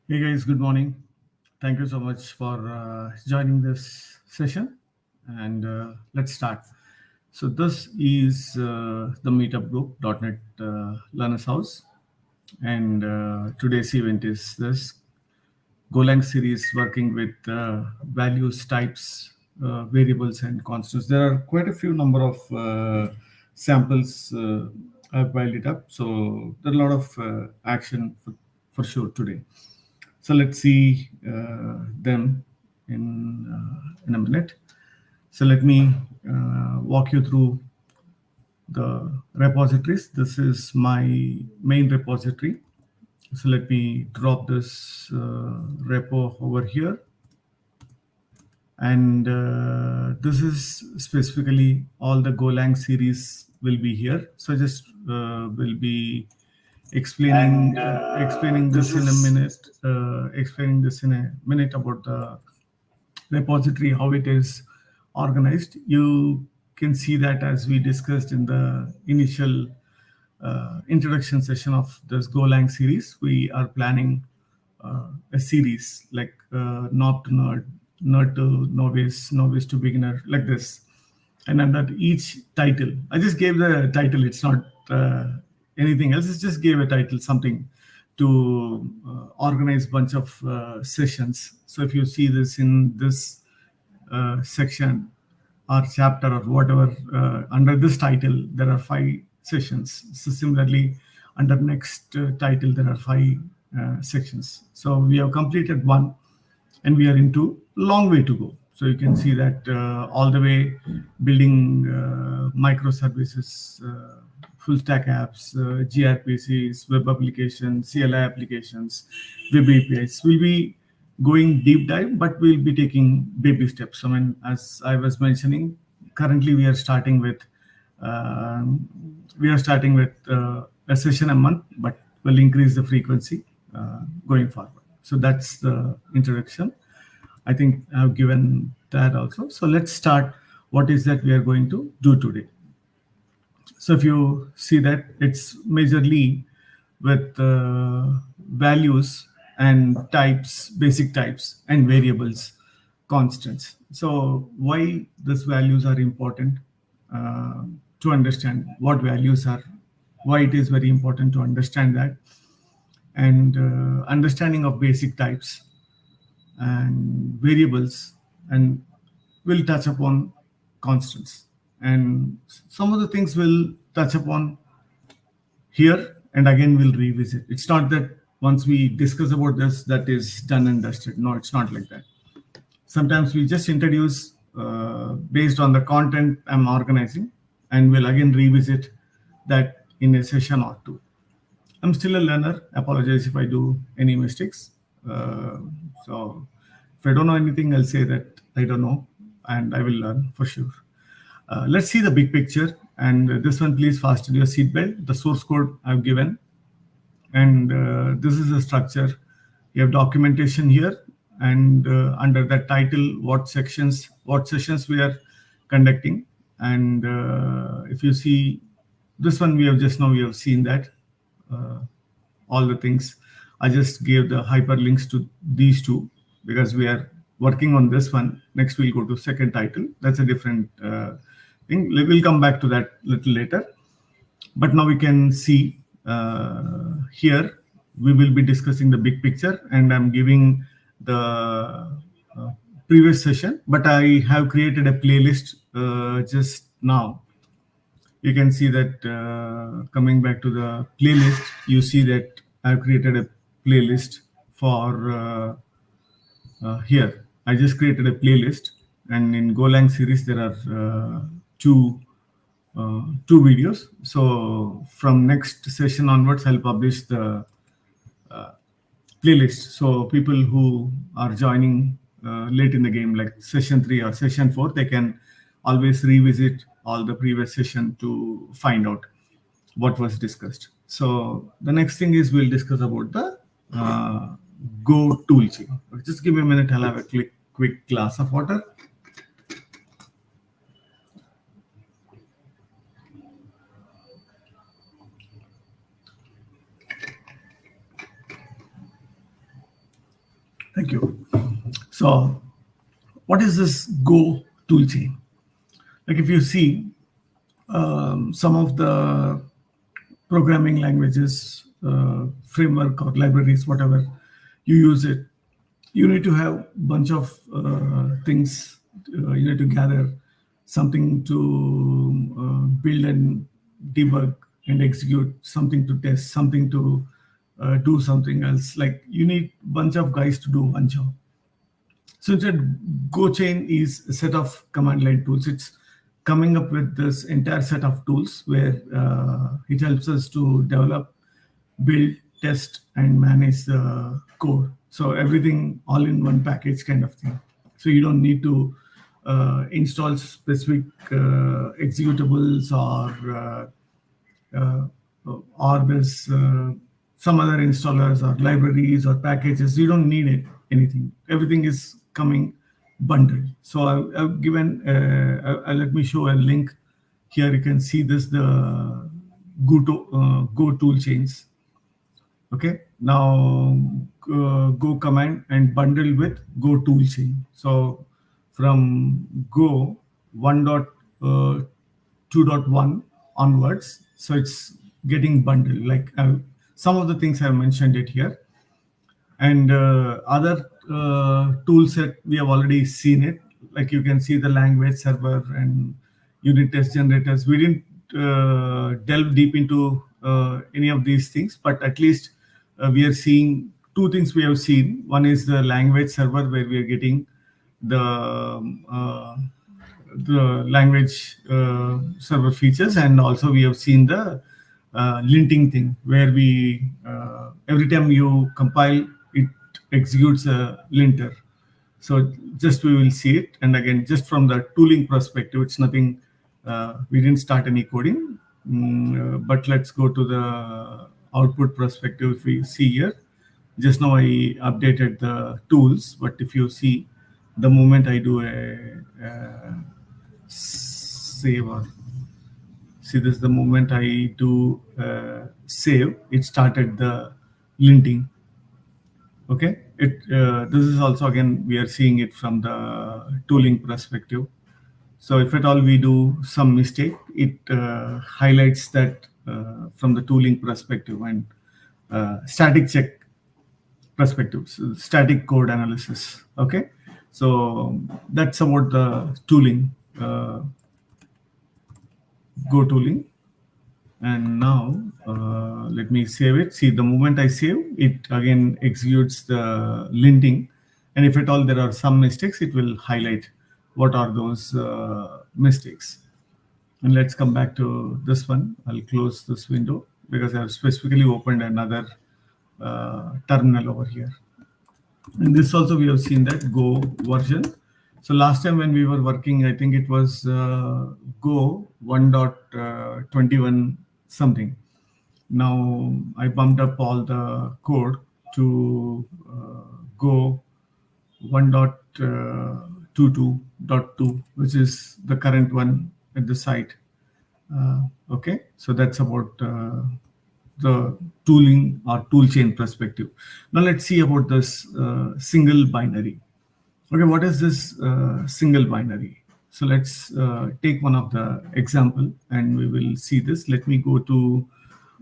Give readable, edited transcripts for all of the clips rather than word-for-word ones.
Hey guys, good morning. Thank you so much for joining this session, and let's start. So this is the Meetup Group .NET Learners House, and today's event is this Golang series working with values, types, variables, and constants. There are quite a few number of samples I've piled it up, so there are a lot of action for sure today. So let's see them in a minute. So let me walk you through the repositories. This is my main repository. So let me drop this repo over here. And this is specifically all the Golang series will be here. So just will be explaining this in a minute. Explaining this in a minute about the repository, how it is organized. You can see that as we discussed in the initial introduction session of this Golang series, we are planning a series like knob to nerd, nerd to novice, novice to beginner, like this. And under each title, I just gave the title. It's not anything else. It's just gave a title, something to organize bunch of sessions. So if you see this in this section or chapter or whatever, under this title, there are 5 sessions. So similarly, under next title, there are 5 sections. So we have completed one and we are into long way to go. So you can see that all the way building microservices, full stack apps, gRPCs, web applications, CLI applications, web APIs. We'll be going deep dive, but we'll be taking baby steps. I mean, as I was mentioning, currently we are starting with a session a month, but we'll increase the frequency going forward. So that's the introduction. I think I've given that also. So let's start. What is that we are going to do today? So if you see that, it's majorly with values and types, basic types and variables, constants. So why these values are important uh, to understand what values are, why it is very important to understand that, and understanding of basic types and variables, and we'll touch upon constants, and some of the things we'll touch upon here, and again we'll revisit. It's not that once we discuss about this, that is done and dusted. No, it's not like that. Sometimes we just introduce based on the content I'm organizing, and we'll again revisit that in a session or two. I'm still a learner. Apologize if I do any mistakes. Uh, so if I don't know anything, I'll say that I don't know, and I will learn for sure. Let's see the big picture. And this one, please fasten your seatbelt. The source code I've given, and this is the structure. You have documentation here, and under that title, what sessions we are conducting. And if you see this one, we have seen that uh, all the things. I just gave the hyperlinks to these two because we are working on this one. Next, we'll go to second title. That's a different thing. We'll come back to that little later. But now we can see here, we will be discussing the big picture, and I'm giving the previous session, but I have created a playlist just now. You can see that coming back to the playlist, you see that I've created a playlist for here. I just created a playlist, and in Golang series there are two videos. So from next session onwards, I'll publish the playlist. So people who are joining late in the game, like session 3 or session 4, they can always revisit all the previous session to find out what was discussed. So the next thing is we'll discuss about the Go toolchain. Just give me a minute. I'll have a quick glass of water. Thank you. So, what is this Go toolchain? Like, if you see some of the programming languages, framework or libraries, whatever you use it, you need to have bunch of things. You need to gather something to build and debug and execute, something to test, something to do something else. Like, you need bunch of guys to do one job. So instead, GoChain is a set of command line tools. It's coming up with this entire set of tools where it helps us to develop, build, test, and manage the code. So everything all in one package kind of thing. So you don't need to install specific executables uh, or there's some other installers or libraries or packages. You don't need anything. Everything is coming bundled. So I've given, let me show a link here. You can see this, the Go tool chains. Okay, now Go command and bundle with Go tool chain. So from Go 1.2.1 onwards, so it's getting bundled. Like some of the things I mentioned it here, and other tool set we have already seen it. Like you can see the language server and unit test generators. We didn't delve deep into any of these things, but at least we are seeing two things we have seen. One is the language server where we are getting uh, the language server features, and also we have seen the linting thing where we every time you compile it executes a linter. So just we will see it, and again just from the tooling perspective, it's nothing. We didn't start any coding, but let's go to the output perspective. If we see here, just now I updated the tools, but if you see, the moment I do a save or see this, the moment I do save, it started the linting. Okay, this is also again we are seeing it from the tooling perspective. So if at all we do some mistake, it highlights that from the tooling perspective and static check perspective, so static code analysis. Okay, so that's about the tooling, Go tooling. And now let me save it. See, the moment I save it, again executes the linting, and if at all there are some mistakes, it will highlight what are those mistakes. And let's come back to this one. I'll close this window because I have specifically opened another terminal over here. And this also we have seen that Go version. So last time when we were working, I think it was Go 1.21 something. Now I bumped up all the code to Go 1.22.2, which is the current one at the site. Okay, so that's about the tooling or tool chain perspective. Now let's see about this single binary. Okay, what is this single binary? So let's take one of the example and we will see this. Let me go to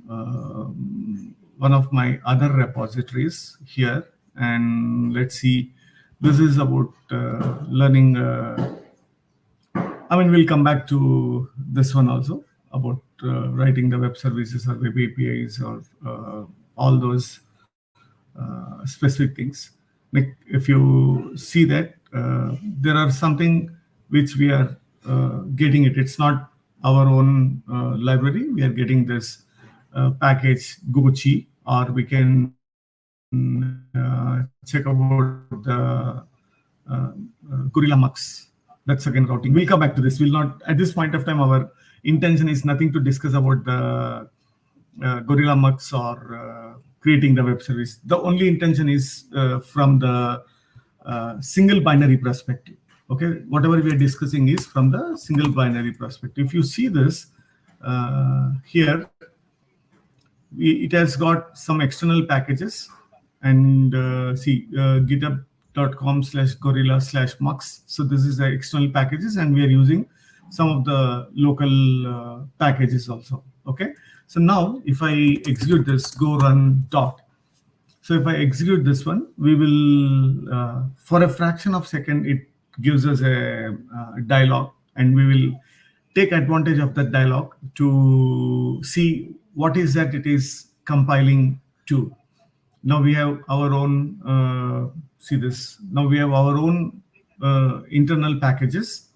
one of my other repositories here, and let's see. This is about learning. I mean, we'll come back to this one also about writing the web services or web APIs or all those specific things. Like if you see that there are something which we are getting it. It's not our own library. We are getting this package Gochi, or we can check about Gorilla Mux. That's again routing. We'll come back to this. We'll not at this point of time. Our intention is nothing to discuss about the Gorilla Mux or creating the web service. The only intention is from the single binary perspective. Okay, whatever we are discussing is from the single binary perspective. If you see this here, it has got some external packages and see github.com/gorilla/mux. So this is the external packages, and we are using some of the local packages also. Okay. So now if I execute this, go run dot. So if I execute this one, we will, for a fraction of second, it gives us a dialog, and we will take advantage of that dialog to see what is that it is compiling to. Now we have our own, see this, now we have our own internal packages,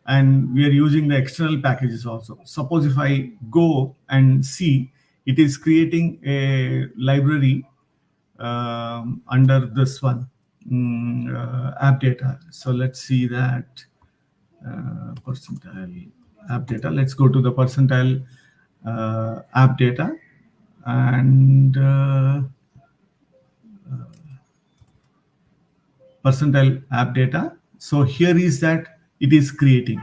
and we are using the external packages also. Suppose if I go and see, it is creating a library under this one, app data. So let's see that percentile app data. Let's go to the percentile app data, and percentile app data. So here is that it is creating.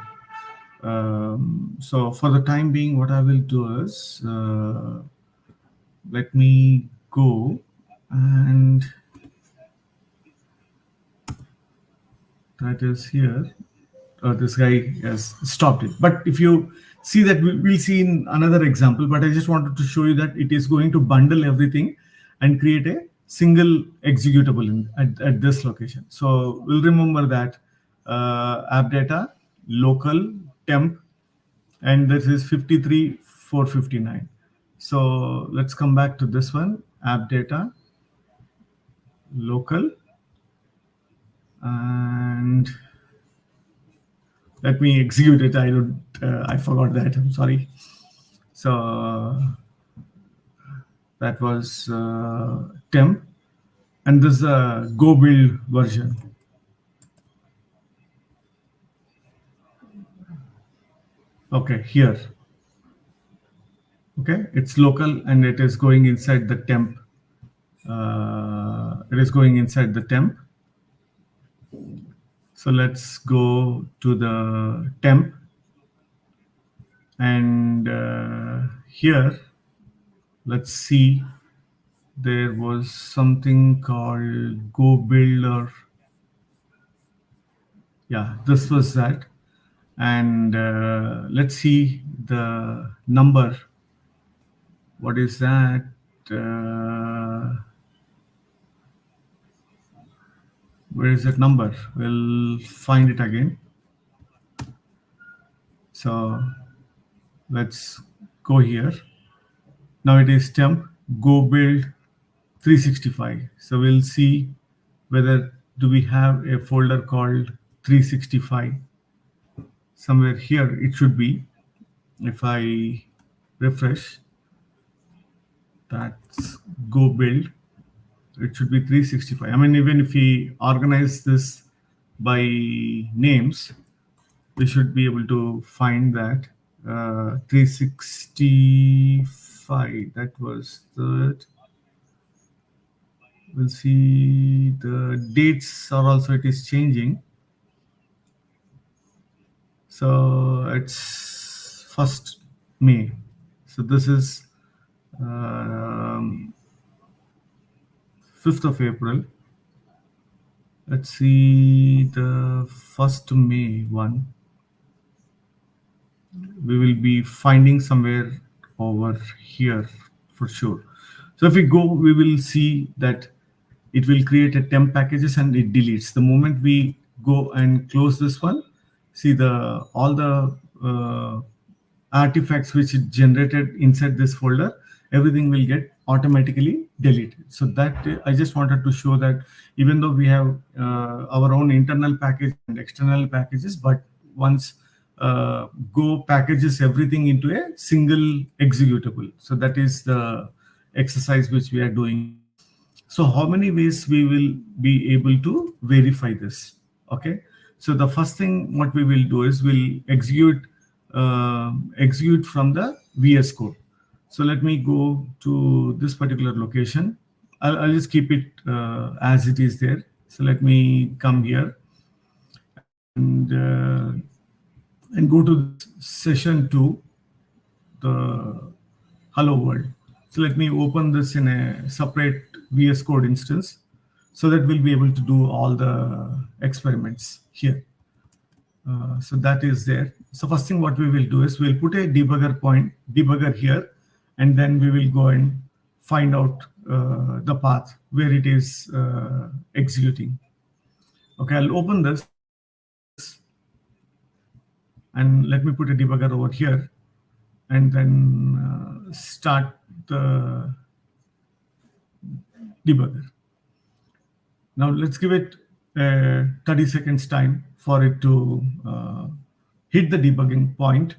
So for the time being, what I will do is, let me go, and that is here. This guy has stopped it. But if you see that, we'll see in another example. But I just wanted to show you that it is going to bundle everything and create a single executable at this location. So we'll remember that app data, local, temp, and this is 53,459. So let's come back to this one, app data, local, and let me execute it. I forgot that. I'm sorry. So that was temp, and this is a Go build version. Okay, here. Okay, it's local, and it is going inside the temp. It is going inside the temp. So let's go to the temp, and here, let's see, there was something called Go Builder. Yeah, this was that. And let's see the number. What is that? Where is that number? We'll find it again. So let's go here. Now it is temp Go build 365. So we'll see whether do we have a folder called 365. Somewhere here it should be. If I refresh, that's Go build, it should be 365. I mean, even if we organize this by names, we should be able to find that 365. That was the. We'll see the dates are also, it is changing. So it's 1st May. So this is 5th of April. Let's see the 1st May one. We will be finding somewhere over here for sure. So if we go, we will see that it will create a temp packages and it deletes. The moment we go and close this one, see the all the artifacts which it generated inside this folder, everything will get automatically deleted. So that I just wanted to show that even though we have our own internal package and external packages, but once Go packages everything into a single executable. So that is the exercise which we are doing. So how many ways we will be able to verify this? Okay. So the first thing what we will do is we'll execute from the VS Code. So let me go to this particular location. I'll just keep it as it is there. So let me come here and go to session 2, the hello world. So let me open this in a separate VS Code instance, so that we'll be able to do all the experiments here. So that is there. So first thing what we will do is we'll put a debugger here, and then we will go and find out the path where it is executing. Okay, I'll open this and let me put a debugger over here, and then start the debugger. Now let's give it 30 seconds time for it to hit the debugging point,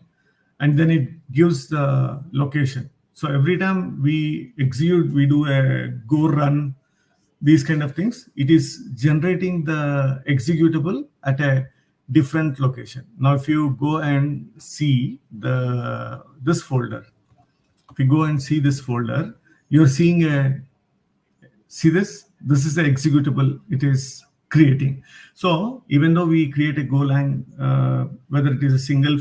and then it gives the location. So every time we execute, we do a go run, these kind of things, it is generating the executable at a different location. Now, if you go and see this folder, if you go and see this folder, you're seeing see this is the executable it is creating. So even though we create a Golang, whether it is a single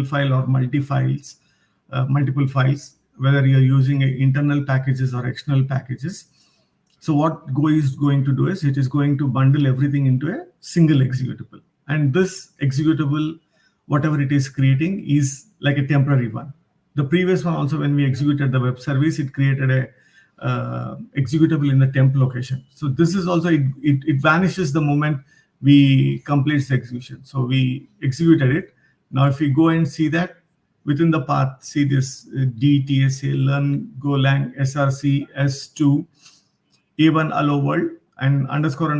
file or multiple files, whether you're using internal packages or external packages, so what Go is going to do is it is going to bundle everything into a single executable. And this executable, whatever it is creating, is like a temporary one. The previous one also, when we executed the web service, it created a executable in the temp location. So this is also, it vanishes the moment we complete the execution. So we executed it. Now, if we go and see that within the path, see this DTSA, learn Golang, SRC, S2, A1 hello world, and underscore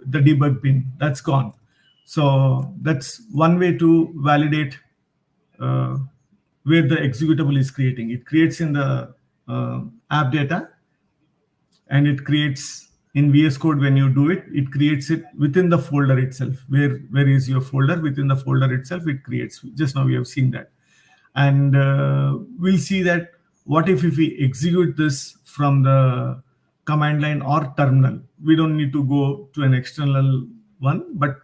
the debug bin, that's gone. So that's one way to validate where the executable is creating. It creates in the app data, and it creates in VS Code. When you do it, it creates it within the folder itself. Where is your folder? Within the folder itself, it creates. Just now we have seen that. And we'll see that what if we execute this from the command line or terminal. We don't need to go to an external one, but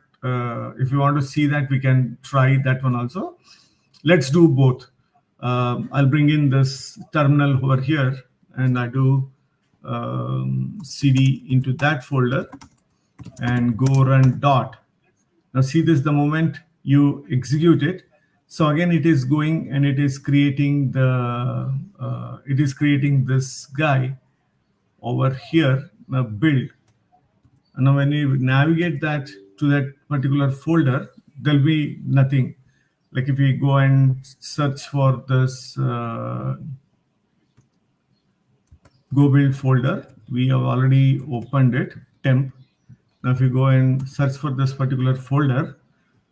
if you want to see that, we can try that one also. Let's do both. I'll bring in this terminal over here, and I do cd into that folder and go run dot. Now see this, the moment you execute it, so again it is going and it is creating this guy over here, build. And now when you navigate that to that particular folder, there'll be nothing. Like if we go and search for this Go build folder, we have already opened it, temp. Now if you go and search for this particular folder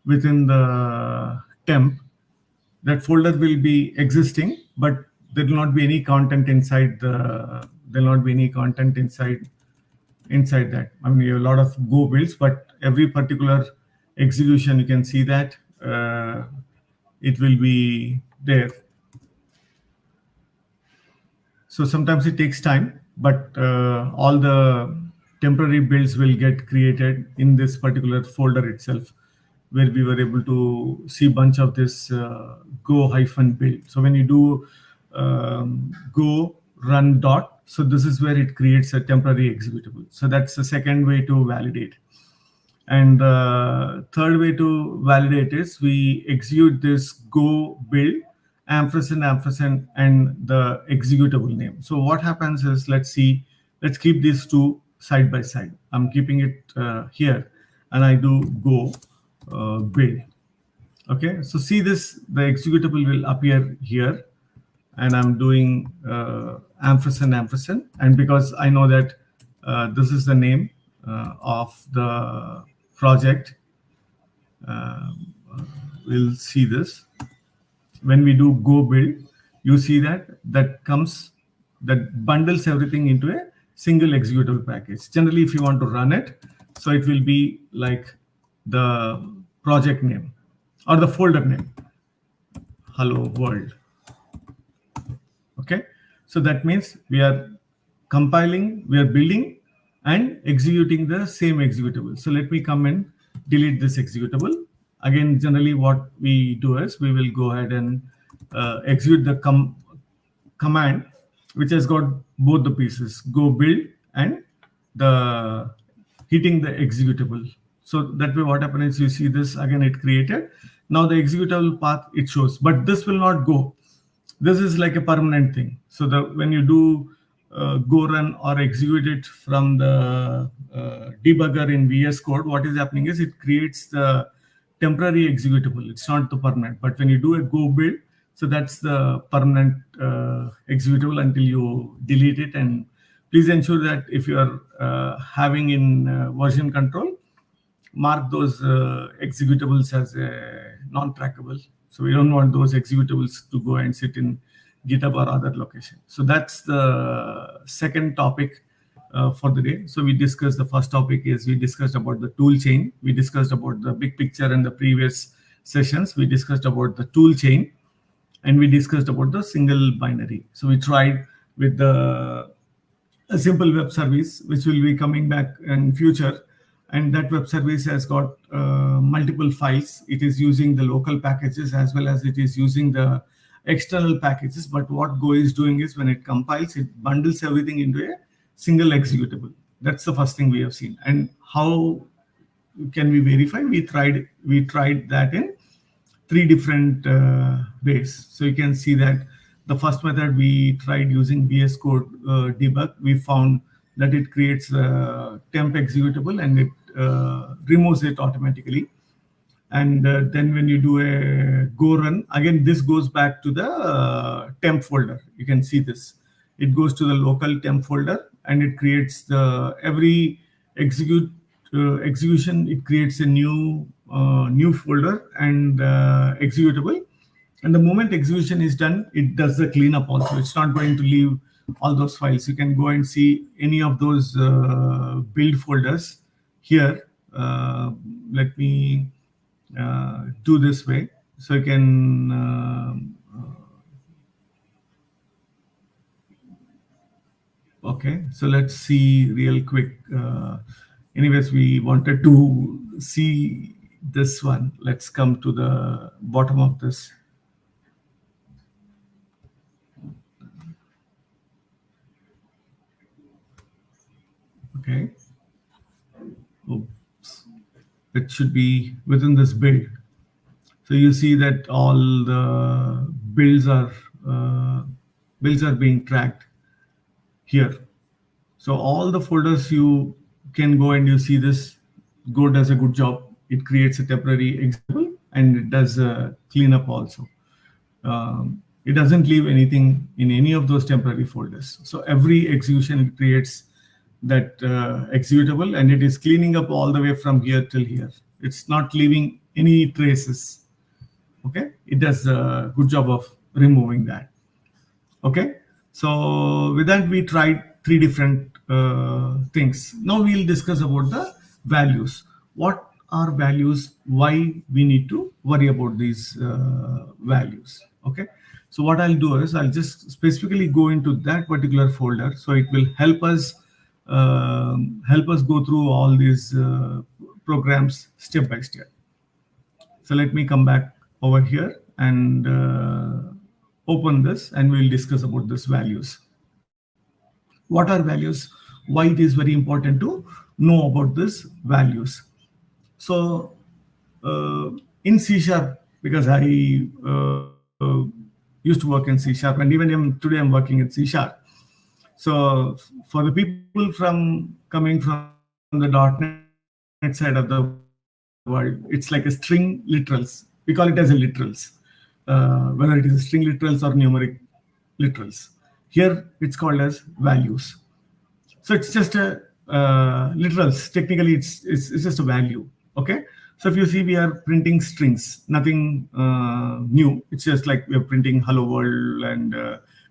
within the temp, that folder will be existing, but there will not be any content inside that. I mean, you have a lot of Go builds, but every particular execution, you can see that it will be there. So sometimes it takes time, but all the temporary builds will get created in this particular folder itself, where we were able to see a bunch of this go-build. So when you do go run dot, so this is where it creates a temporary executable. So that's the second way to validate. And the third way to validate is we execute this go build ampersand and the executable name. So what happens is, let's keep these two side by side. I'm keeping it here, and I do go build. Okay, so see this, the executable will appear here, and I'm doing ampersand, and because I know that this is the name of the project, we'll see this. When we do go build, you see that bundles everything into a single executable package. Generally, if you want to run it, so it will be like the project name or the folder name, hello world. Okay, so that means we are compiling, we are building and executing the same executable. So let me come and delete this executable. Again, generally what we do is we will go ahead and execute the command which has got both the pieces, go build and the hitting the executable. So that way what happens is, you see this again, it created. Now the executable path it shows, but this will not go. This is like a permanent thing. So the when you do go run or execute it from the debugger in VS Code, what is happening is it creates the temporary executable. It's not the permanent. But when you do a go build, so that's the permanent executable until you delete it. And please ensure that if you are having in version control, mark those executables as non-trackable. So we don't want those executables to go and sit in GitHub or other location. So that's the second topic for the day. So we discussed the first topic is we discussed about the tool chain. We discussed about the big picture in the previous sessions. We discussed about the tool chain, and we discussed about the single binary. So we tried with the a simple web service, which will be coming back in future. And that web service has got multiple files. It is using the local packages as well as it is using the external packages. But what Go is doing is when it compiles, it bundles everything into a single executable. That's the first thing we have seen. And how can we verify? We tried that in three different ways. So you can see that the first method we tried using VS Code debug, we found that it creates a temp executable and it removes it automatically. And then when you do a go run, again, this goes back to the temp folder. You can see this. It goes to the local temp folder and it creates the every execution. It creates a new folder and executable. And the moment execution is done, it does the cleanup also. It's not going to leave all those files. You can go and see any of those build folders here. Let me do this way. So you can okay. So let's see real quick. Anyways, we wanted to see this one. Let's come to the bottom of this. Okay. Oops. It should be within this build. So you see that all the builds are being tracked here. So all the folders you can go and you see this. Go does a good job. It creates a temporary example and it does a cleanup also. It doesn't leave anything in any of those temporary folders. So every execution creates that executable and it is cleaning up all the way from here till here. It's not leaving any traces. Okay, it does a good job of removing that. Okay, so with that we tried three different things. Now we'll discuss about the values. What are values? Why we need to worry about these values? Okay, so what I'll do is I'll just specifically go into that particular folder, so it will help us go through all these programs step by step. So let me come back over here and open this and we'll discuss about these values. What are values? Why it is very important to know about these values. So in C Sharp, because I used to work in C Sharp and even today I'm working in C Sharp. So for the people coming from the .NET side of the world, it's like a string literals. We call it as a literals, whether it is a string literals or numeric literals. Here it's called as values. So it's just a literals. Technically, it's just a value. Okay. So if you see, we are printing strings, nothing new. It's just like we are printing hello world, and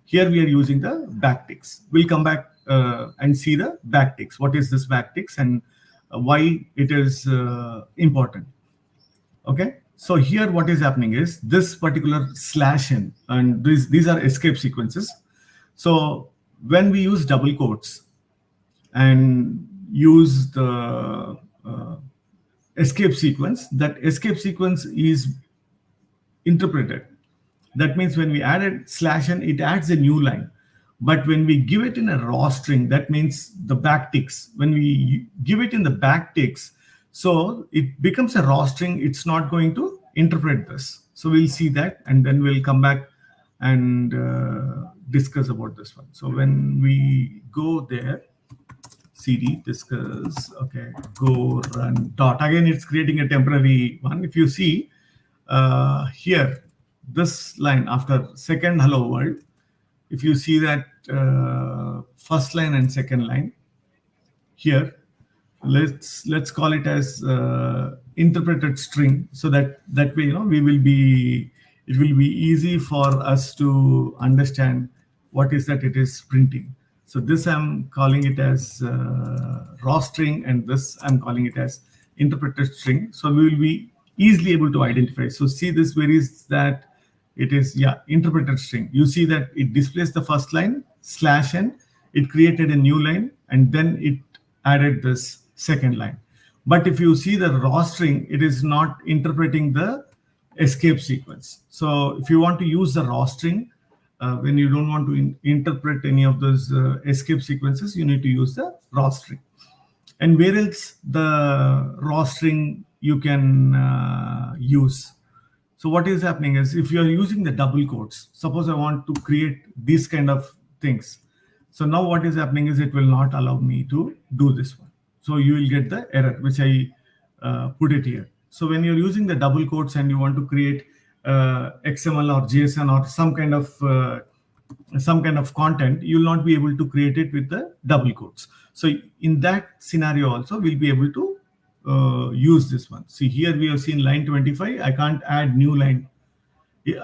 here we are using the backticks. We'll come back and see the backticks. What is this backticks and why it is important? Okay. So here what is happening is this particular /n, and these are escape sequences. So when we use double quotes and use the escape sequence, that escape sequence is interpreted. That means when we added /n, it adds a new line. But when we give it in a raw string, that means the backticks. When we give it in the backticks, so it becomes a raw string. It's not going to interpret this. So we'll see that, and then we'll come back and discuss about this one. So when we go there, cd discuss, okay, go run dot. Again, it's creating a temporary one. If you see here, this line after second hello world, if you see that first line and second line here, let's call it as interpreted string, so that way we will be, it will be easy for us to understand what is that it is printing. So this I'm calling it as raw string, and this I'm calling it as interpreted string. So we will be easily able to identify. So see this, where is that? It is, interpreted string. You see that it displays the first line /n. It created a new line, and then it added this second line. But if you see the raw string, it is not interpreting the escape sequence. So if you want to use the raw string, when you don't want to interpret any of those escape sequences, you need to use the raw string. And where else the raw string you can use? So what is happening is, if you are using the double quotes, suppose I want to create these kind of things. So now what is happening is, it will not allow me to do this one. So you will get the error, which I put it here. So when you're using the double quotes and you want to create XML or JSON or some kind of content, you will not be able to create it with the double quotes. So in that scenario also, we'll be able to use this one. See, here we have seen line 25. I can't add new line.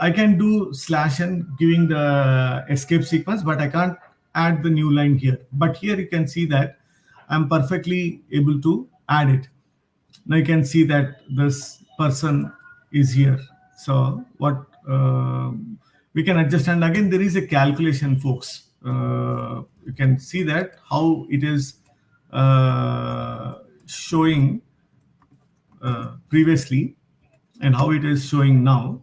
I can do /n giving the escape sequence, but I can't add the new line here. But here you can see that I'm perfectly able to add it. Now you can see that this person is here. So what we can adjust, and again there is a calculation, folks. You can see that how it is showing previously and how it is showing now.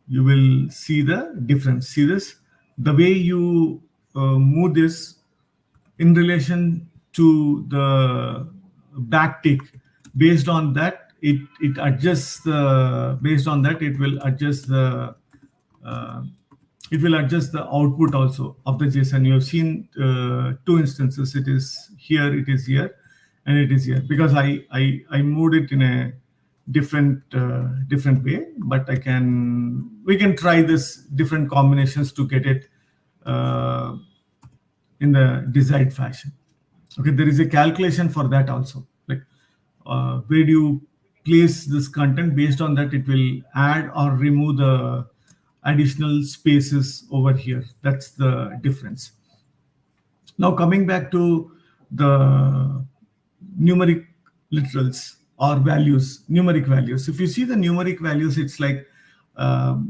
You will see the difference. See this, the way you move this in relation to the backtick. Based on that, it adjusts the. Based on that, it will adjust the. It will adjust the output also of the JSON. You have seen two instances. It is here, it is here, and it is here, because I moved it in a different way. But we can try this different combinations to get it in the desired fashion. Okay, there is a calculation for that also. Like where do you place this content? Based on that, it will add or remove the additional spaces over here. That's the difference. Now coming back to the numeric literals or values, numeric values. If you see the numeric values, it's like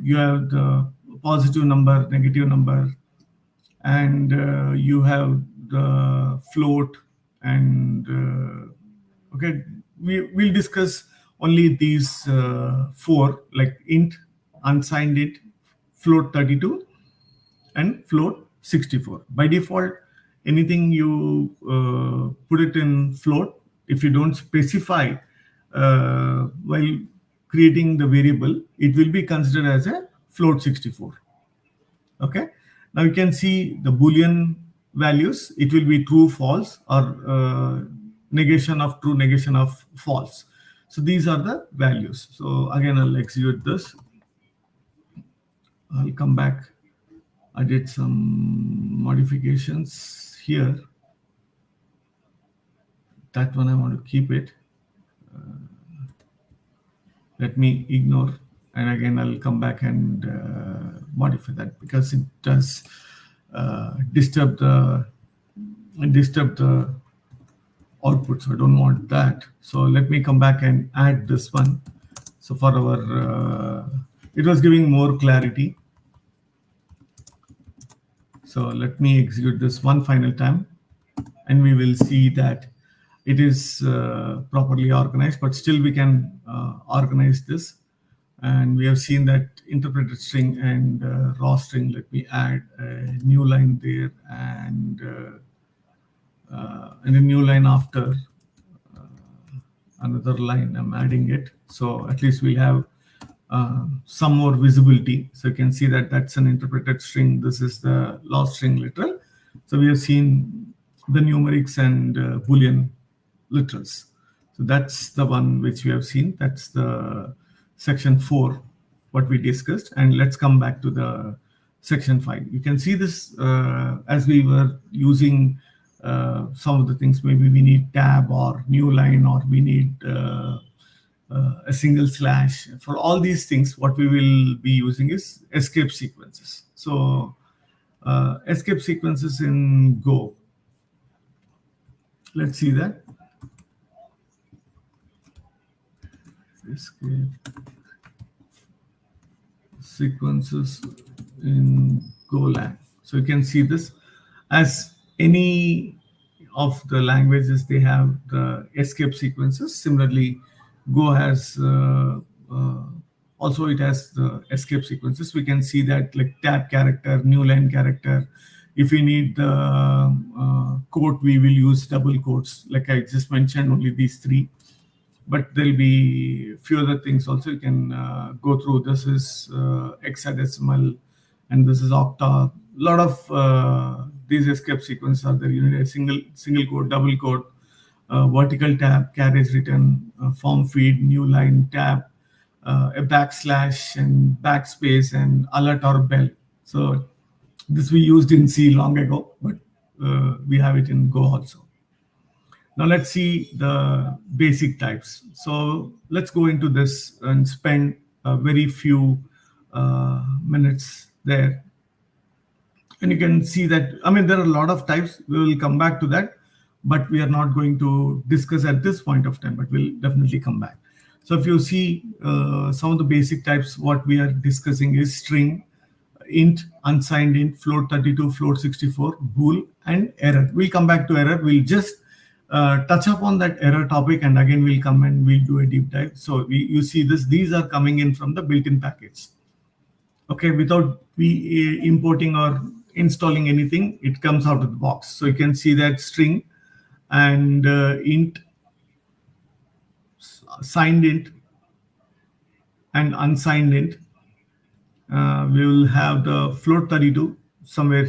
you have the positive number, negative number, and you have the float, and okay, we'll discuss only these four, like int, unsigned int, float 32, and float 64. By default, anything you put it in float, if you don't specify while creating the variable, it will be considered as a float 64. Okay. Now you can see the Boolean values. It will be true, false, or negation of true, negation of false. So these are the values. So again, I'll execute this. I'll come back. I did some modifications here. That one I want to keep it. Let me ignore, and again I'll come back and modify that, because it does disturb the output. So I don't want that. So let me come back and add this one. So for our, it was giving more clarity. So let me execute this one final time, and we will see that it is properly organized, but still we can organize this. And we have seen that interpreted string and raw string. Let me add a new line there and a new line after another line. I'm adding it. So at least we'll have some more visibility. So you can see that that's an interpreted string. This is the raw string literal. So we have seen the numerics and Boolean literals. So that's the one which we have seen. That's the section 4, what we discussed. And let's come back to the section 5. You can see this as we were using some of the things. Maybe we need tab or new line, or we need a single slash. For all these things, what we will be using is escape sequences. So escape sequences in Go. Let's see that. Escape sequences in Golang. So you can see this as any of the languages, they have the escape sequences. Similarly, Go has also it has the escape sequences. We can see that like tab character, new line character. If we need the quote, we will use double quotes. Like I just mentioned, only these 3. But there'll be few other things also you can go through. This is hexadecimal, and this is octa. A lot of these escape sequences are there. You need a single quote, double quote, vertical tab, carriage return, form feed, new line, tab, a backslash and backspace, and alert or bell. So this we used in C long ago, but we have it in Go also. Now let's see the basic types. So let's go into this and spend a very few minutes there. And you can see that, I mean, there are a lot of types. We will come back to that, but we are not going to discuss at this point of time, but we'll definitely come back. So if you see some of the basic types, what we are discussing is string, int, unsigned int, float 32, float 64, bool, and error. We'll come back to error. We'll just touch upon that error topic, and again we'll come and we'll do a deep dive. So you see this, these are coming in from the built-in package. Okay, without we importing or installing anything, it comes out of the box. So you can see that string and int, signed int, and unsigned int. We will have the float 32 somewhere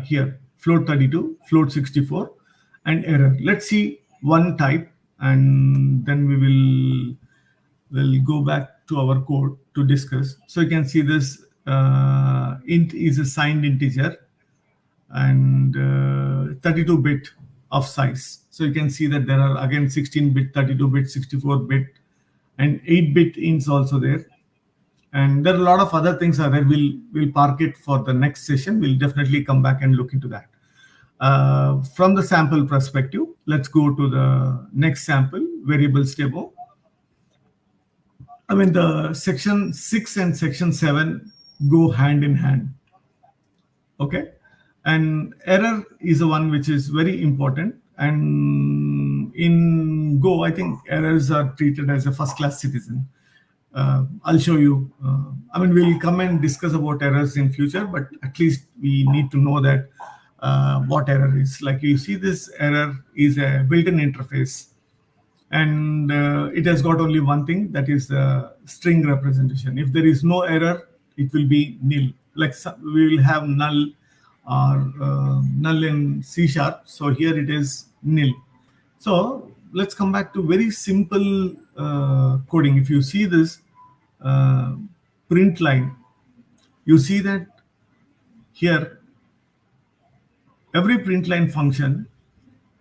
here. Float 32, float 64, and error. Let's see one type, and then we will go back to our code to discuss. So you can see this int is a signed integer and 32-bit of size. So you can see that there are again 16-bit, 32-bit, 64-bit, and 8-bit ints also there. And there are a lot of other things are there. We'll park it for the next session. We'll definitely come back and look into that. From the sample perspective, let's go to the next sample, variables demo. I mean, the section 6 and section 7 go hand in hand. Okay. And error is the one which is very important. And in Go, I think errors are treated as a first-class citizen. I'll show you. I mean, we'll come and discuss about errors in future, but at least we need to know that what error is. Like you see, this error is a built-in interface, and it has got only one thing, that is the string representation. If there is no error, it will be nil. Like we will have null or null in C#. So here it is nil. So let's come back to very simple coding. If you see this print line, you see that here every print line function,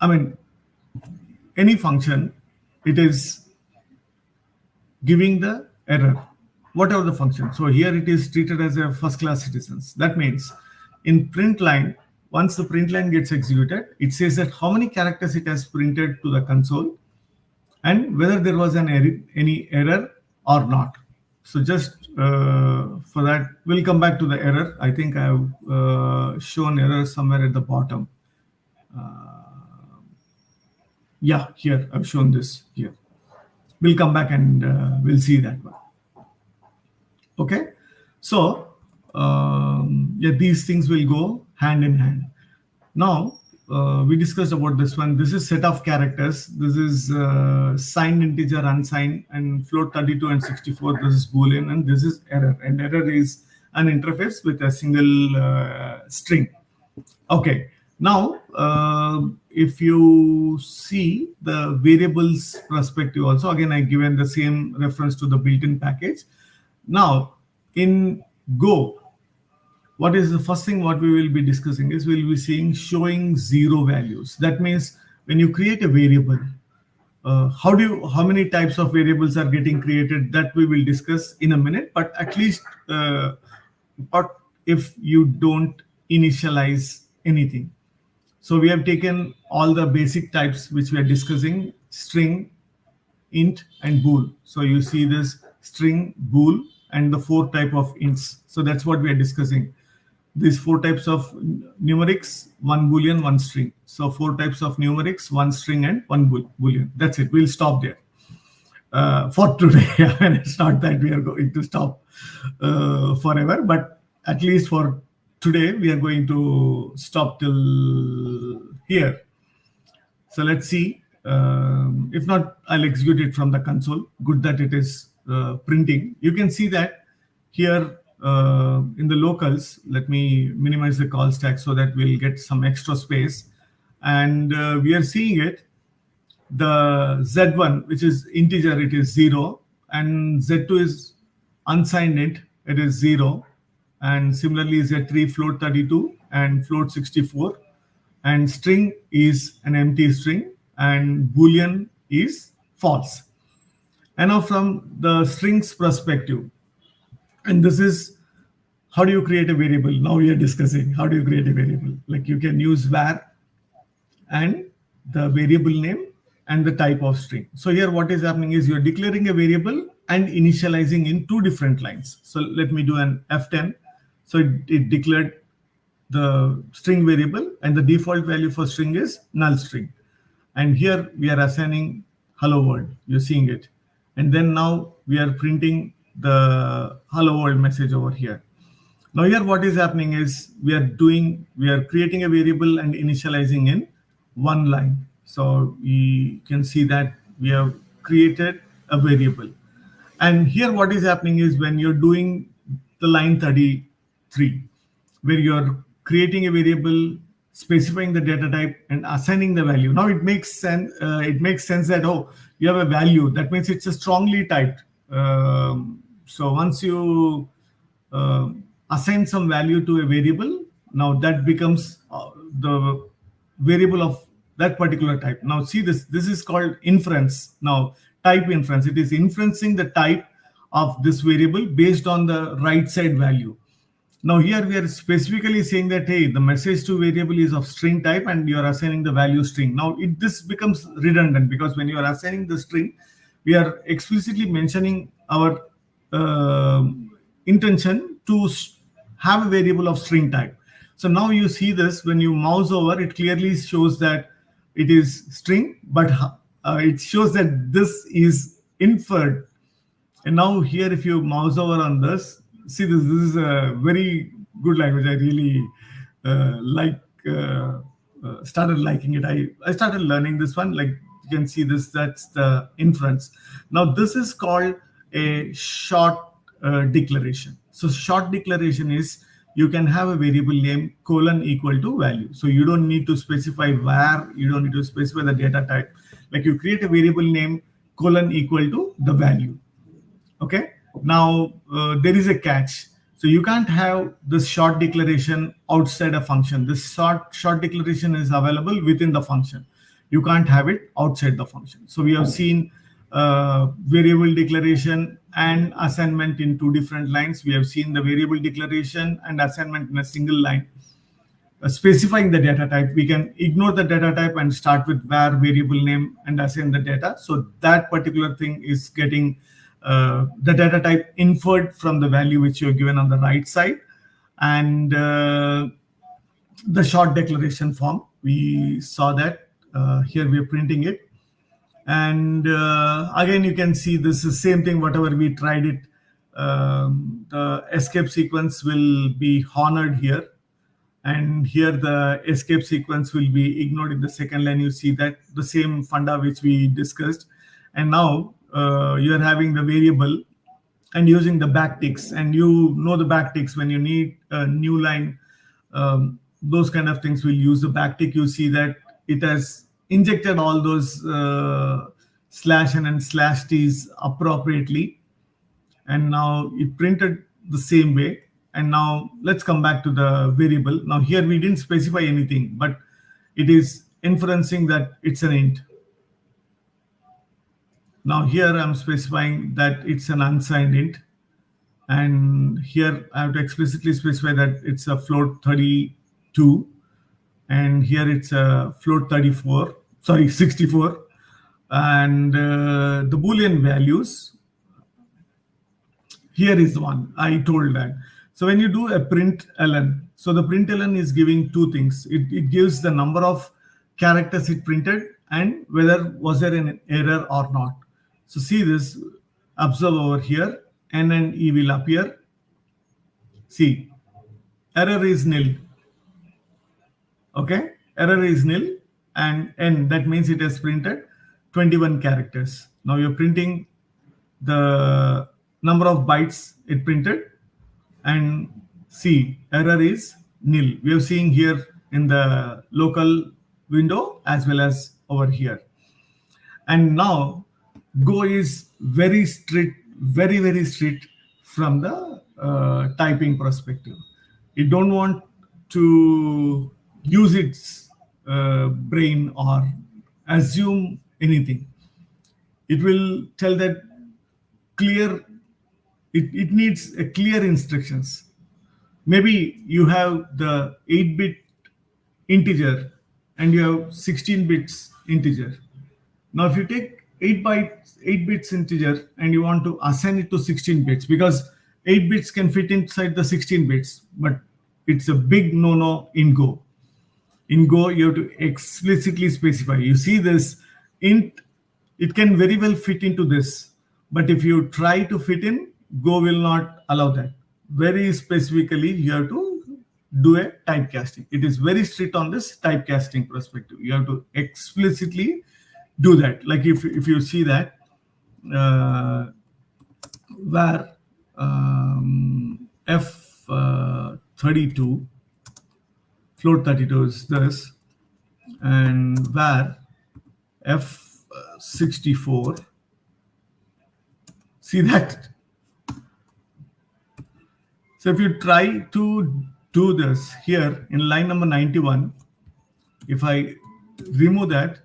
I mean any function, it is giving the error, whatever the function. So here it is treated as a first-class citizens. That means in print line, once the print line gets executed, it says that how many characters it has printed to the console and whether there was any error or not. So just for that, we'll come back to the error. I think I have shown error somewhere at the bottom. Yeah, here I've shown this here. We'll come back and we'll see that one. Okay, so yeah, these things will go hand in hand. Now we discussed about this one. This is set of characters. This is signed, integer, unsigned, and float 32 and 64. This is boolean, and this is error. And error is an interface with a single string. Okay. Now, if you see the variables perspective also, again, I given the same reference to the built-in package. Now, in Go, what is the first thing what we will be discussing is we'll be seeing showing zero values. That means when you create a variable, how many types of variables are getting created, that we will discuss in a minute. But at least, but if you don't initialize anything. So we have taken all the basic types which we are discussing: string, int, and bool. So you see this string, bool, and the 4 type of ints. So that's what we are discussing. These 4 types of numerics, 1 boolean, 1 string. So 4 types of numerics, 1 string, and 1 boolean. That's it. We'll stop there for today. I mean, it's not that we are going to stop forever, but at least for today, we are going to stop till here. So let's see. If not, I'll execute it from the console. Good that it is printing. You can see that here in the locals. Let me minimize the call stack so that we'll get some extra space. And we are seeing it. The Z1, which is integer, it is 0. And Z2 is unsigned int, it is 0. And similarly, Z3 float 32 and float 64. And string is an empty string, and boolean is false. And now from the strings perspective, and this is how do you create a variable? Now we are discussing how do you create a variable. Like you can use var and the variable name and the type of string. So here what is happening is you're declaring a variable and initializing in 2 different lines. So let me do an F10. So it declared the string variable, and the default value for string is null string. And here we are assigning hello world. You're seeing it. And then now we are printing the hello world message over here. Now here what is happening is we are creating a variable and initializing in 1 line. So we can see that we have created a variable. And here what is happening is when you're doing the line 33, where you're creating a variable, specifying the data type, and assigning the value. Now it makes sense. It makes sense that you have a value. That means it's a strongly typed. So once you assign some value to a variable, now that becomes the variable of that particular type. Now see this. This is called inference. Now type inference. It is inferencing the type of this variable based on the right side value. Now here we are specifically saying that, hey, the message to variable is of string type and you are assigning the value string. Now this becomes redundant because when you are assigning the string, we are explicitly mentioning our intention to have a variable of string type. So now you see this, when you mouse over, it clearly shows that it is string, but it shows that this is inferred. And now here, if you mouse over on this, see this is a very good language. I really started liking it. I started learning this one. Like you can see this, that's the inference. Now this is called a short declaration. So short declaration is you can have a variable name colon equal to value. So you don't need to specify var, you don't need to specify the data type. Like you create a variable name colon equal to the value. Okay. Now there is a catch. So you can't have this short declaration outside a function. This short declaration is available within the function. You can't have it outside the function. So we have seen variable declaration and assignment in 2 different lines. We have seen the variable declaration and assignment in a single line. Specifying the data type, we can ignore the data type and start with var variable name and assign the data. So that particular thing is getting the data type inferred from the value which you're given on the right side. And the short declaration form, we saw that here we are printing it. And again, you can see this is the same thing, whatever we tried it. The escape sequence will be honored here. And here the escape sequence will be ignored in the second line. You see that the same funda which we discussed. And now you are having the variable and using the backticks. And you know the backticks when you need a new line, those kind of things will use the backtick. You see that it has injected all those slash n and slash t's appropriately. And now it printed the same way. And now let's come back to the variable. Now here we didn't specify anything, but it is inferencing that it's an int. Now here I'm specifying that it's an unsigned int. And here I have to explicitly specify that it's a float 32. And here it's a float 64. And the Boolean values, here is the one I told that. So when you do a println, so the println is giving two things. It gives the number of characters it printed and whether was there an error or not. So see this, observe over here, n and e will appear. See, error is nil. Okay, error is nil, and n, that means it has printed 21 characters. Now you're printing the number of bytes it printed, and see, error is nil. We are seeing here in the local window as well as over here. And now Go is very strict, very, very strict from the typing perspective. It don't want to use its brain or assume anything. It will tell that clear, it needs a clear instructions. Maybe you have the 8-bit integer and you have 16 bits integer. Now if you take 8 bits integer and you want to assign it to 16 bits, because 8 bits can fit inside the 16 bits, but it's a big no-no in Go. In Go, you have to explicitly specify. You see this int, it can very well fit into this, but if you try to fit in, Go will not allow that. Very specifically, you have to do a typecasting. It is very strict on this typecasting perspective. You have to explicitly do that. Like if you see that, where F32, float 32 is this, and where F64, see that. So if you try to do this here in line number 91, if I remove that,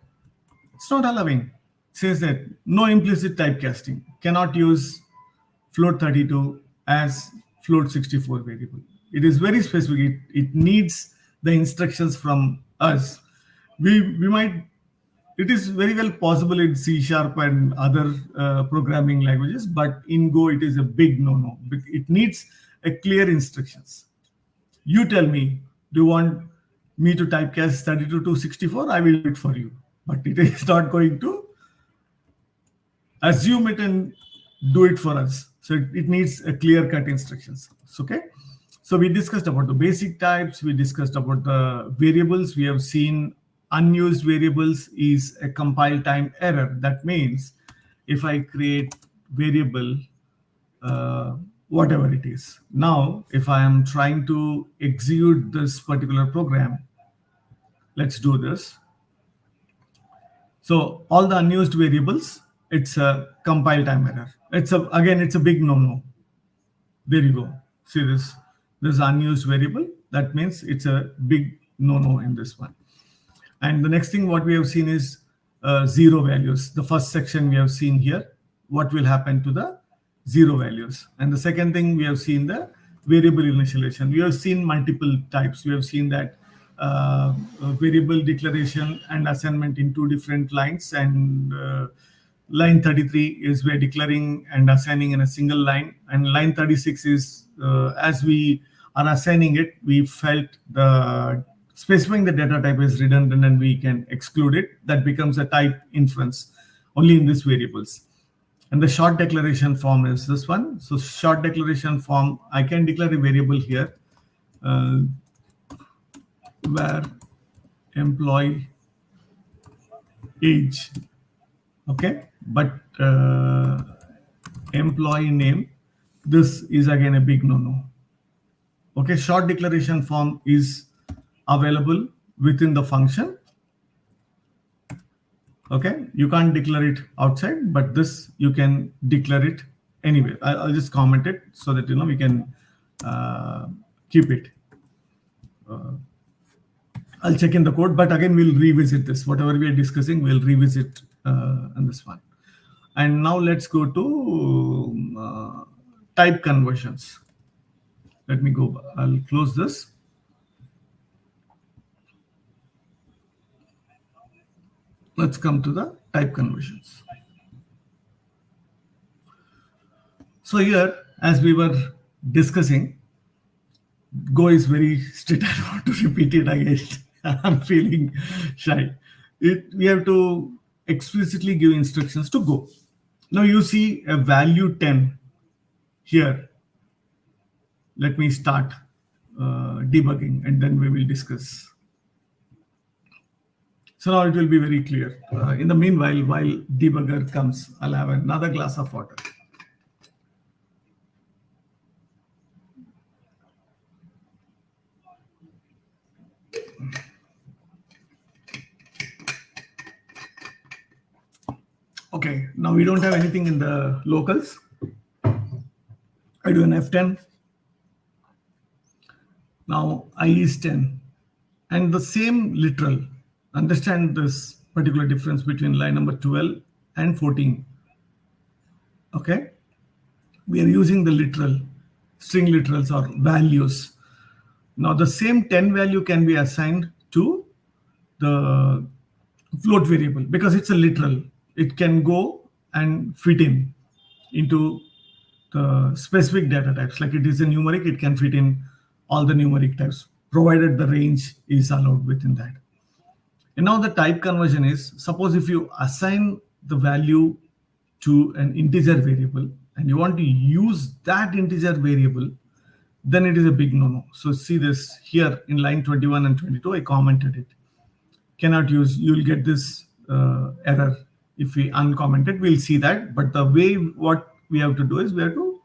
it's not allowing. It says that no implicit typecasting, cannot use float 32 as float 64 variable. It is very specific. It needs the instructions from us. We might, it is very well possible in C# and other programming languages, but in Go it is a big no-no. It needs a clear instructions. You tell me, do you want me to typecast 32 to 64? I will do it for you, but it is not going to assume it and do it for us. So it needs a clear-cut instructions. Okay. So we discussed about the basic types. We discussed about the variables. We have seen unused variables is a compile time error. That means if I create variable, whatever it is. Now, if I am trying to execute this particular program, let's do this. So all the unused variables, it's a compile time error. It's a big no-no. There you go. See this unused variable. That means it's a big no-no in this one. And the next thing what we have seen is zero values. The first section we have seen here, what will happen to the zero values. And the second thing we have seen the variable initialization. We have seen multiple types. We have seen that variable declaration and assignment in two different lines, and line 33 is we're declaring and assigning in a single line, and line 36 is as we are assigning it, we felt the specifying the data type is redundant and we can exclude it. That becomes a type inference. only in these variables. And the short declaration form is this one. So short declaration form, I can declare a variable here where employee age, okay, but employee name, this is again a big no-no. Okay, short declaration form is available within the function. Okay, you can't declare it outside, but this you can declare it anyway. I'll just comment it so that we can keep it. I'll check in the code, but again we'll revisit this. Whatever we are discussing, we'll revisit on this one. And now let's go to type conversions. Let me go. I'll close this. Let's come to the type conversions. So here, as we were discussing, Go is very strict. I don't want to repeat it again. I'm feeling shy. We have to explicitly give instructions to Go. Now you see a value 10 here. Let me start debugging and then we will discuss. So now it will be very clear. In the meanwhile, while debugger comes, I'll have another glass of water. Okay, now we don't have anything in the locals. I do an F10. Now I is 10. And the same literal, understand this particular difference between line number 12 and 14. Okay, we are using the literal, string literals or values. Now the same 10 value can be assigned to the float variable because it's a literal. It can go and fit into the specific data types. Like it is a numeric, it can fit in all the numeric types, provided the range is allowed within that. And now the type conversion is, suppose if you assign the value to an integer variable and you want to use that integer variable, then it is a big no-no. So see this here in line 21 and 22, I commented it. Cannot use, you'll get this error if we uncomment it. We'll see that. But the way what we have to do is we have to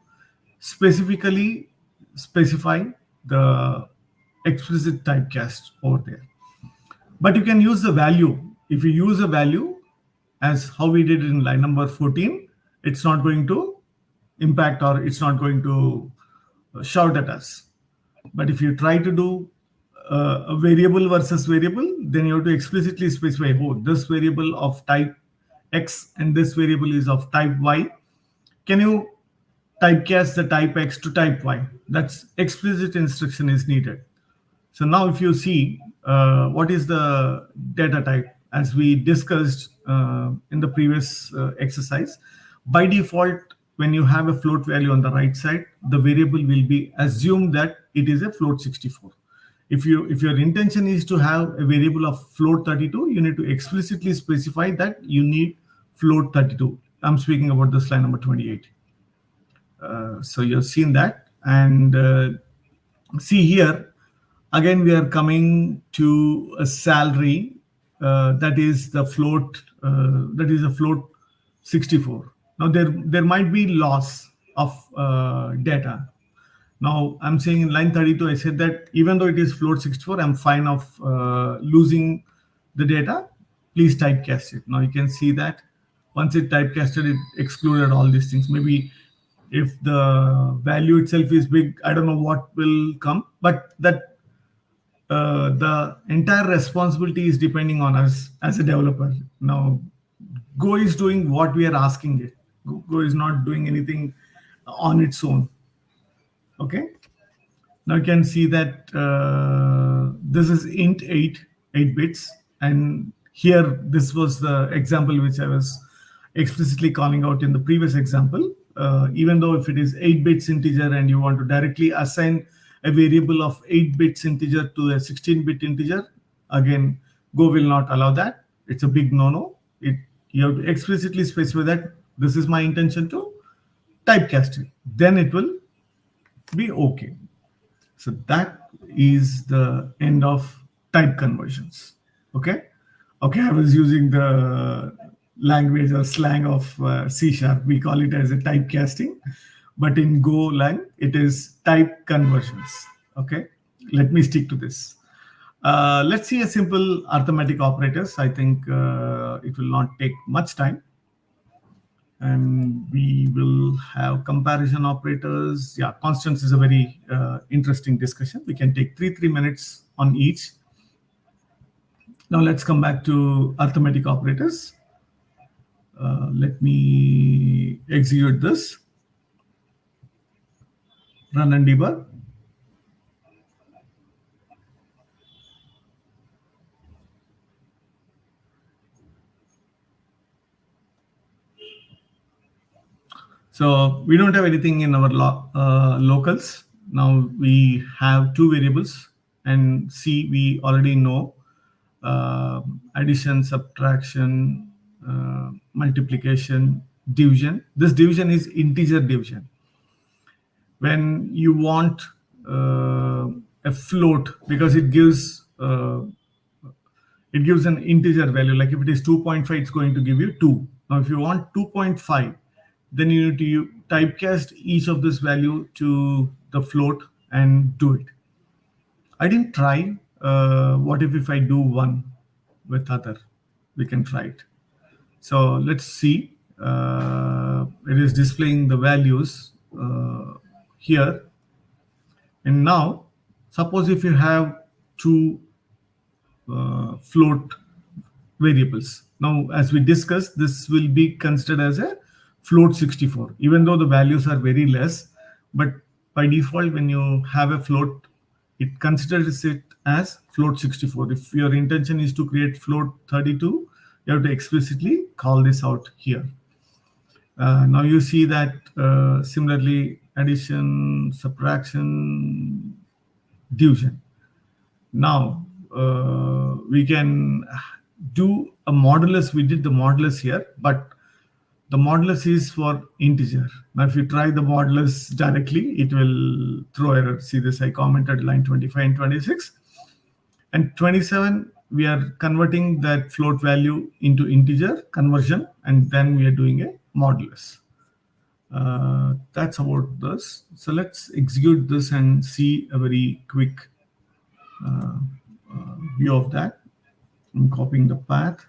specifically specify the explicit typecast over there. But you can use the value. If you use a value as how we did in line number 14, it's not going to impact or it's not going to shout at us. But if you try to do a variable versus variable, then you have to explicitly specify, oh, this variable of type X and this variable is of type Y. Can you typecast the type X to type Y? That's explicit instruction is needed. So now if you see what is the data type, as we discussed in the previous exercise, by default, when you have a float value on the right side, the variable will be assumed that it is a float 64. If your intention is to have a variable of float 32, you need to explicitly specify that you need float 32. I'm speaking about this line number 28. So you've seen that. And see here, again, we are coming to a salary that is the float, that is a float 64. Now there might be loss of data. Now I'm saying in line 32, I said that even though it is float 64, I'm fine of losing the data. Please typecast it. Now you can see that once it typecasted, it excluded all these things. Maybe if the value itself is big, I don't know what will come, but that the entire responsibility is depending on us as a developer. Now Go is doing what we are asking it. Go is not doing anything on its own. Okay. Now you can see that this is int 8 bits. And here, this was the example which I was explicitly calling out in the previous example. Even though if it is 8 bits integer and you want to directly assign a variable of 8 bits integer to a 16-bit integer, again, Go will not allow that. It's a big no-no. You have to explicitly specify that this is my intention to typecast it. Then it will be okay. So that is the end of type conversions. Okay. Okay. I was using the language or slang of C sharp. We call it as a typecasting, but in Golang, it is type conversions. Okay. Let me stick to this. Let's see a simple arithmetic operators. I think it will not take much time. And we will have comparison operators. Yeah, constants is a very interesting discussion. We can take 3 minutes on each. Now let's come back to arithmetic operators. Let me execute this, run and debug. So we don't have anything in our locals. Now we have two variables, and C we already know, addition, subtraction, multiplication, division. This division is integer division. When you want a float, because it gives an integer value. Like if it is 2.5, it's going to give you 2. Now, if you want 2.5, then you need to typecast each of this value to the float and do it. I didn't try. What if I do 1 with other? We can try it. So let's see. It is displaying the values here. And now, suppose if you have two float variables. Now, as we discussed, this will be considered as a float 64, even though the values are very less. But by default, when you have a float, it considers it as float 64. If your intention is to create float 32, you have to explicitly call this out here. Now you see that similarly, addition, subtraction, division. Now we can do a modulus. We did the modulus here, but the modulus is for integer. Now if you try the modulus directly, it will throw error. See this, I commented line 25 and 26. And 27, we are converting that float value into integer conversion, and then we are doing a modulus. That's about this. So let's execute this and see a very quick view of that. I'm copying the path.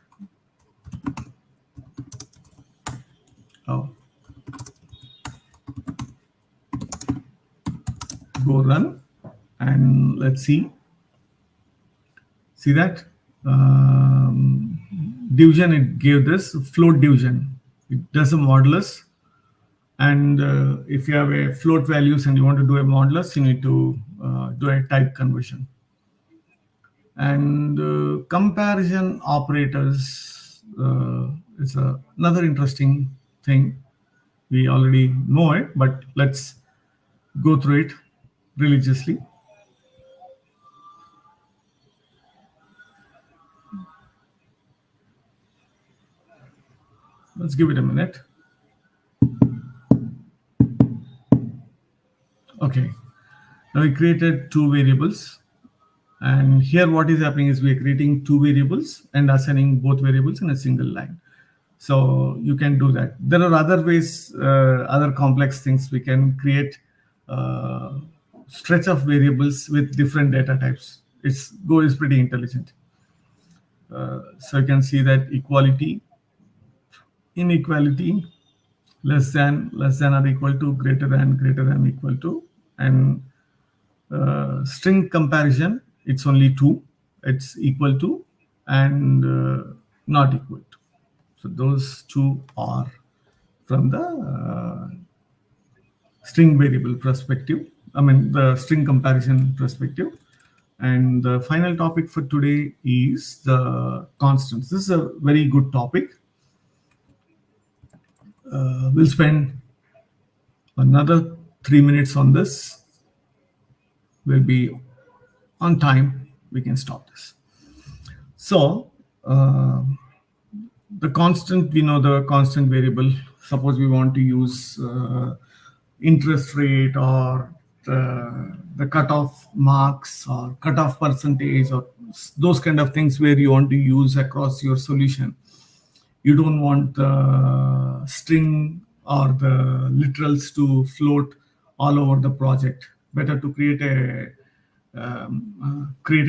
Oh. Go run and let's see. See that? Division, it gave this float division. It does a modulus. And if you have a float values and you want to do a modulus, you need to do a type conversion. And comparison operators is another interesting thing. We already know it, but let's go through it religiously. Let's give it a minute. Okay, now we created two variables. And here what is happening is we are creating two variables and assigning both variables in a single line. So you can do that. There are other ways, other complex things. We can create stretch of variables with different data types. Go is pretty intelligent. So you can see that equality, inequality, less than or equal to, greater than equal to, and string comparison, it's only 2, it's equal to and not equal to. So those two are from the string variable perspective. I mean the string comparison perspective. And the final topic for today is the constants. This is a very good topic. We'll spend another 3 minutes on this. We'll be on time. We can stop this. So the constant, we know the constant variable. Suppose we want to use interest rate or the cutoff marks or cutoff percentage or those kind of things where you want to use across your solution. You don't want the string or the literals to float all over the project. Better to create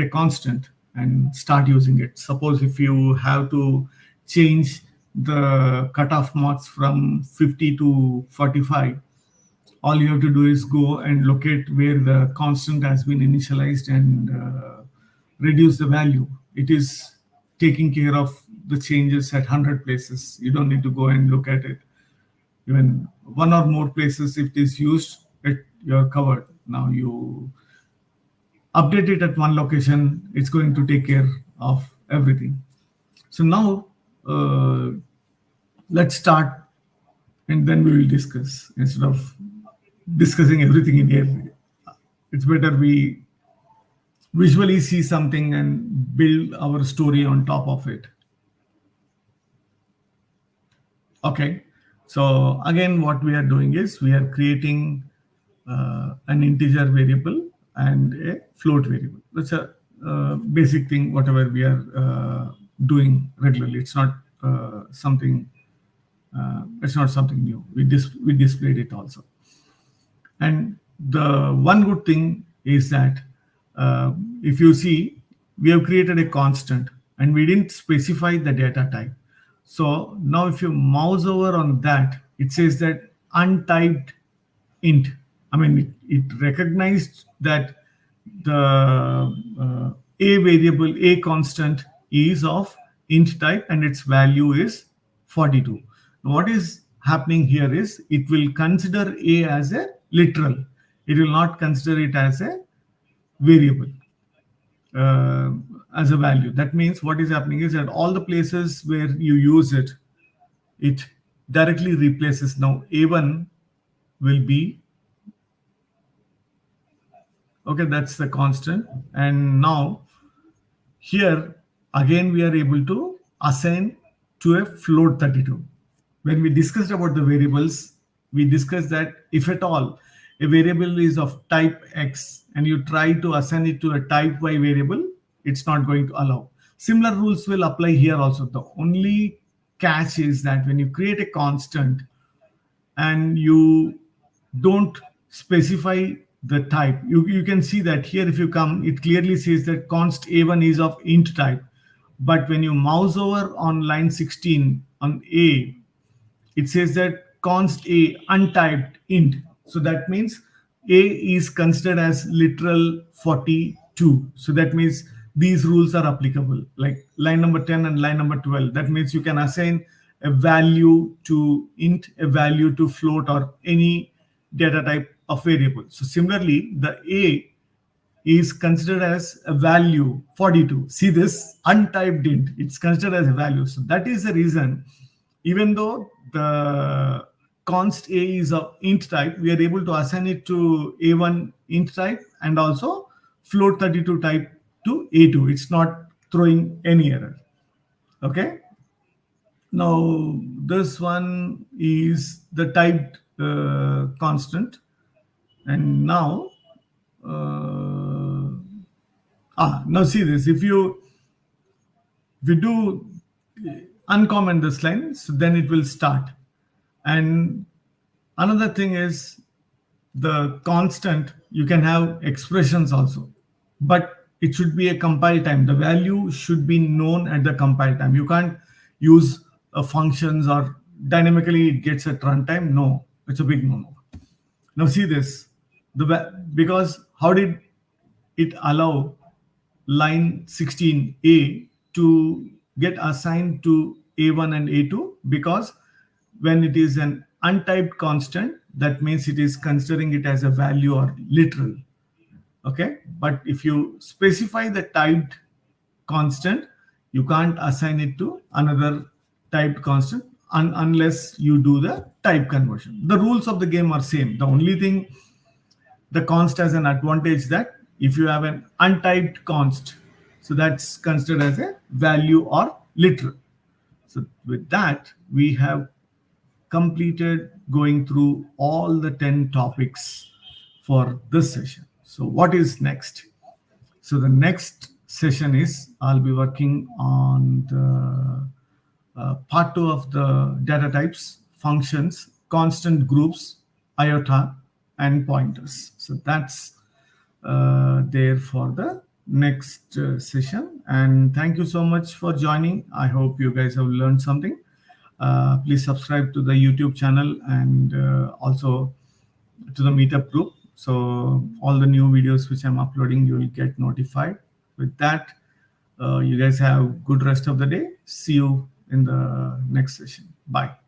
a constant and start using it. Suppose if you have to change the cutoff marks from 50 to 45, all you have to do is go and locate where the constant has been initialized and reduce the value. It is taking care of the changes at 100 places. You don't need to go and look at it. Even one or more places, if it is used, you're covered. Now you update it at one location, it's going to take care of everything. So now let's start and then we will discuss instead of discussing everything in here. It's better we visually see something and build our story on top of it. Okay. So again, what we are doing is we are creating an integer variable and a float variable. That's a basic thing, whatever we are doing regularly. It's not something. It's not something new. We displayed it also. And the one good thing is that if you see, we have created a constant and we didn't specify the data type. So now if you mouse over on that, it says that untyped int. I mean, it recognized that the a variable, a constant is of int type and its value is 42. What is happening here is it will consider a as a literal. It will not consider it as a variable, as a value. That means what is happening is that all the places where you use it, it directly replaces. Now a1 will be, okay, that's the constant. And now here again we are able to assign to a float 32. When we discussed about the variables, we discussed that if at all a variable is of type X and you try to assign it to a type Y variable, it's not going to allow. Similar rules will apply here also. The only catch is that when you create a constant and you don't specify the type, you can see that here if you come, it clearly says that const a1 is of int type. But when you mouse over on line 16 on A, it says that const a untyped int. So that means a is considered as literal 42. So that means these rules are applicable, like line number 10 and line number 12. That means you can assign a value to int, a value to float, or any data type of variable. So similarly, the a is considered as a value 42. See this untyped int, it's considered as a value. So that is the reason, even though the const a is of int type, we are able to assign it to a1 int type and also float 32 type to a2. It's not throwing any error. Okay. Now this one is the typed constant, and now now see this. If you do uncomment this line, so then it will start. And another thing is the constant, you can have expressions also, but it should be a compile time. The value should be known at the compile time. You can't use functions or dynamically it gets at runtime. No, it's a big no-no. Now see this, because how did it allow line 16a to get assigned to a1 and a2? Because when it is an untyped constant, that means it is considering it as a value or literal. Okay, but if you specify the typed constant, you can't assign it to another typed constant unless you do the type conversion. The rules of the game are same. The only thing, the const has an advantage that if you have an untyped const, so that's considered as a value or literal. So with that, we have completed going through all the 10 topics for this session. So what is next? So the next session is I'll be working on the part two of the data types, functions, constant groups, iota, and pointers. So that's there for the next session. And thank you so much for joining. I hope you guys have learned something. Please subscribe to the YouTube channel and also to the meetup group. So all the new videos which I'm uploading, you will get notified. With that, you guys have good rest of the day. See you in the next session. Bye.